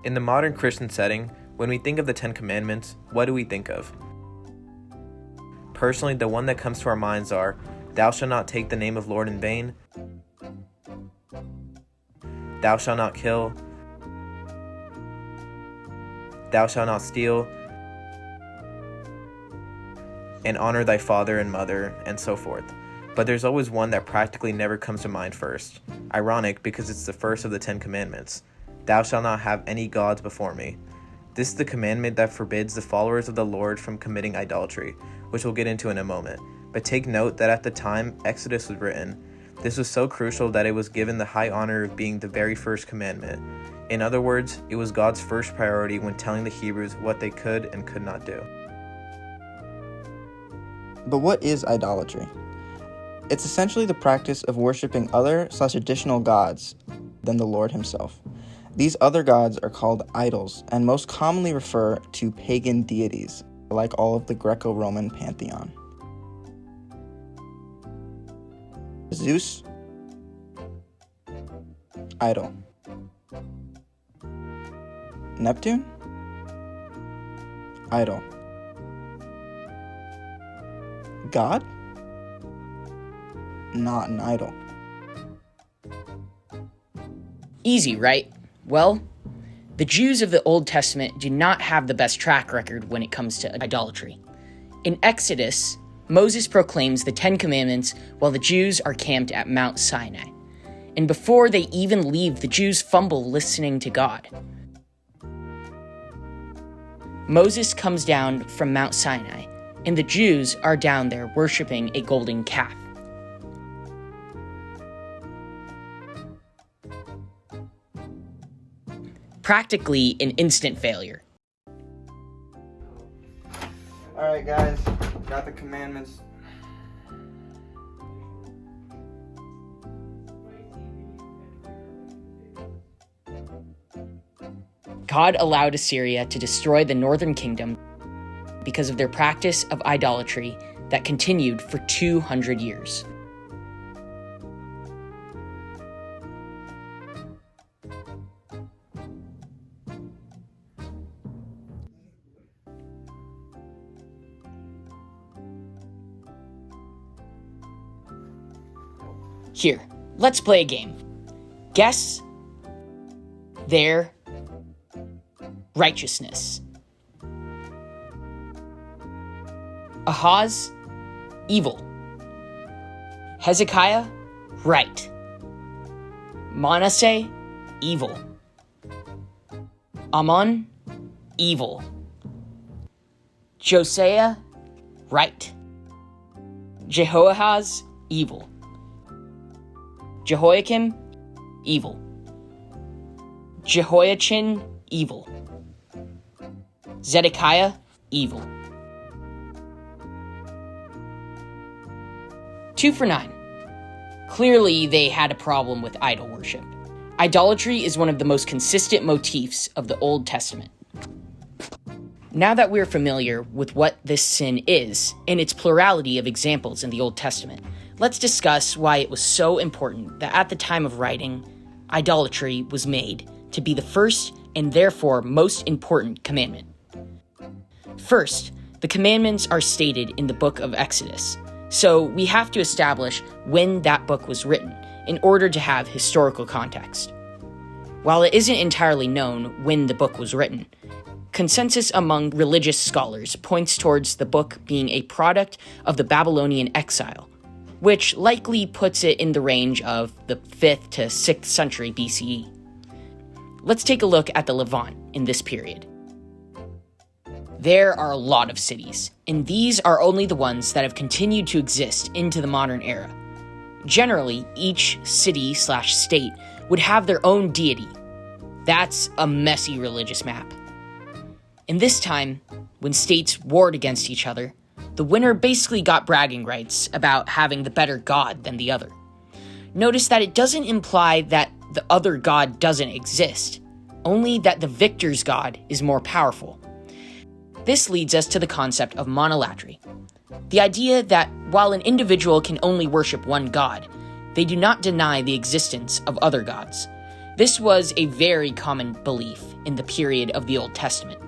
In the modern Christian setting, when we think of the Ten Commandments, what do we think of? Personally, the one that comes to our minds are, thou shalt not take the name of Lord in vain, thou shalt not kill, thou shalt not steal, and honor thy father and mother, and so forth. But there's always one that practically never comes to mind first. Ironic, because it's the first of the 10 Commandments. Thou shalt not have any gods before me. This is the commandment that forbids the followers of the Lord from committing idolatry, which we'll get into in a moment. But take note that at the time Exodus was written, this was so crucial that it was given the high honor of being the very first commandment. In other words, it was God's first priority when telling the Hebrews what they could and could not do. But what is idolatry? It's essentially the practice of worshiping other/additional gods than the Lord himself. These other gods are called idols and most commonly refer to pagan deities, like all of the Greco-Roman pantheon. Zeus, idol. Neptune, idol. God, not an idol. Easy, right? Well, the Jews of the Old Testament do not have the best track record when it comes to idolatry. In Exodus, Moses proclaims the 10 Commandments while the Jews are camped at Mount Sinai. And before they even leave, the Jews fumble listening to God. Moses comes down from Mount Sinai, and the Jews are down there worshiping a golden calf. Practically an instant failure. Alright guys, got the commandments. God allowed Assyria to destroy the northern kingdom because of their practice of idolatry that continued for 200 years. Here, let's play a game. Guess their righteousness. Ahaz, evil. Hezekiah, right. Manasseh, evil. Ammon, evil. Josiah, right. Jehoahaz, evil. Jehoiakim, evil. Jehoiachin, evil. Zedekiah, evil. 2 for 9. Clearly, they had a problem with idol worship. Idolatry is one of the most consistent motifs of the Old Testament. Now that we're familiar with what this sin is, and its plurality of examples in the Old Testament, let's discuss why it was so important that at the time of writing, idolatry was made to be the first and therefore most important commandment. First, the commandments are stated in the book of Exodus, so we have to establish when that book was written in order to have historical context. While it isn't entirely known when the book was written, consensus among religious scholars points towards the book being a product of the Babylonian exile, which likely puts it in the range of the 5th to 6th century BCE. Let's take a look at the Levant in this period. There are a lot of cities, and these are only the ones that have continued to exist into the modern era. Generally, each city/state would have their own deity. That's a messy religious map. In this time, when states warred against each other, the winner basically got bragging rights about having the better god than the other. Notice that it doesn't imply that the other god doesn't exist, only that the victor's god is more powerful. This leads us to the concept of monolatry, the idea that while an individual can only worship one god, they do not deny the existence of other gods. This was a very common belief in the period of the Old Testament.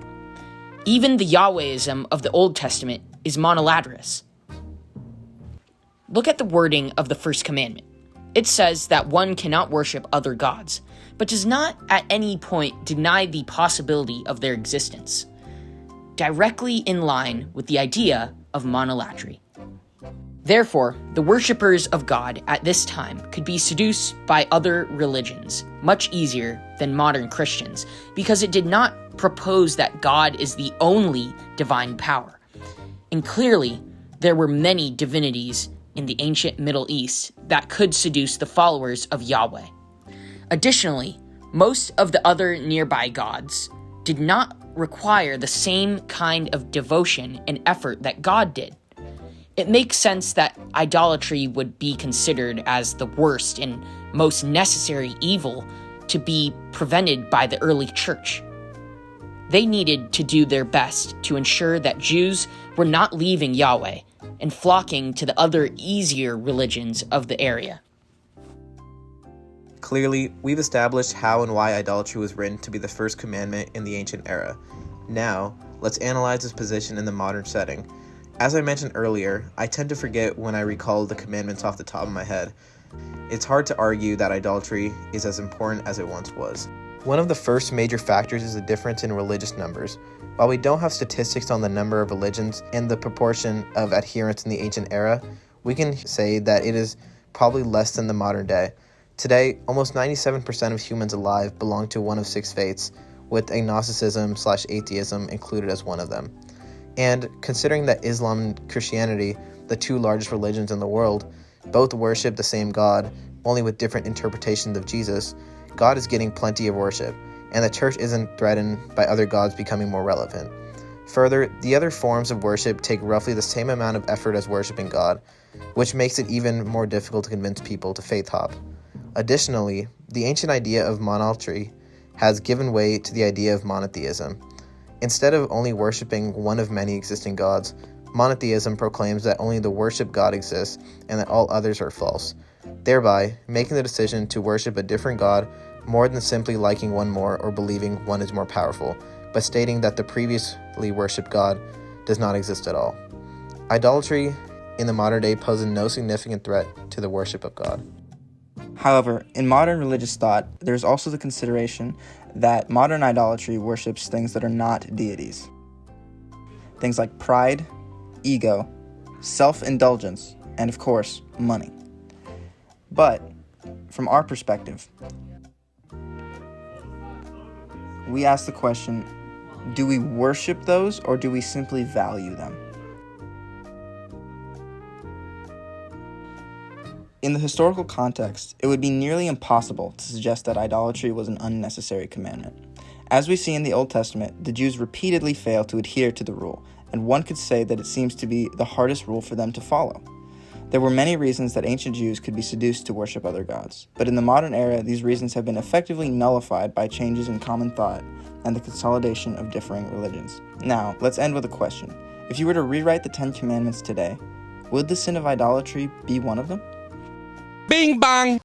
Even the Yahwehism of the Old Testament is monolatrous. Look at the wording of the first commandment. It says that one cannot worship other gods, but does not at any point deny the possibility of their existence, directly in line with the idea of monolatry. Therefore, the worshippers of God at this time could be seduced by other religions much easier than modern Christians, because it did not propose that God is the only divine power. And clearly, there were many divinities in the ancient Middle East that could seduce the followers of Yahweh. Additionally, most of the other nearby gods did not require the same kind of devotion and effort that God did. It makes sense that idolatry would be considered as the worst and most necessary evil to be prevented by the early church. They needed to do their best to ensure that Jews were not leaving Yahweh and flocking to the other easier religions of the area. Clearly, we've established how and why idolatry was written to be the first commandment in the ancient era. Now, let's analyze its position in the modern setting. As I mentioned earlier, I tend to forget when I recall the commandments off the top of my head. It's hard to argue that idolatry is as important as it once was. One of the first major factors is the difference in religious numbers. While we don't have statistics on the number of religions and the proportion of adherents in the ancient era, we can say that it is probably less than the modern day. Today, almost 97% of humans alive belong to one of 6 faiths, with agnosticism/atheism included as one of them. And considering that Islam and Christianity, the 2 largest religions in the world, both worship the same God, only with different interpretations of Jesus, God is getting plenty of worship, and the church isn't threatened by other gods becoming more relevant. Further, the other forms of worship take roughly the same amount of effort as worshiping God, which makes it even more difficult to convince people to faith hop. Additionally, the ancient idea of monolatry has given way to the idea of monotheism. Instead of only worshiping one of many existing gods, monotheism proclaims that only the worship God exists and that all others are false, thereby making the decision to worship a different God more than simply liking one more or believing one is more powerful, but stating that the previously worshipped God does not exist at all. Idolatry in the modern day poses no significant threat to the worship of God. However, in modern religious thought, there's also the consideration that modern idolatry worships things that are not deities. Things like pride, ego, self-indulgence, and of course, money. But, from our perspective, we ask the question, do we worship those or do we simply value them? In the historical context, it would be nearly impossible to suggest that idolatry was an unnecessary commandment. As we see in the Old Testament, the Jews repeatedly fail to adhere to the rule, and one could say that it seems to be the hardest rule for them to follow. There were many reasons that ancient Jews could be seduced to worship other gods, but in the modern era, these reasons have been effectively nullified by changes in common thought and the consolidation of differing religions. Now, let's end with a question. If you were to rewrite the 10 Commandments today, would the sin of idolatry be one of them? Bing bang!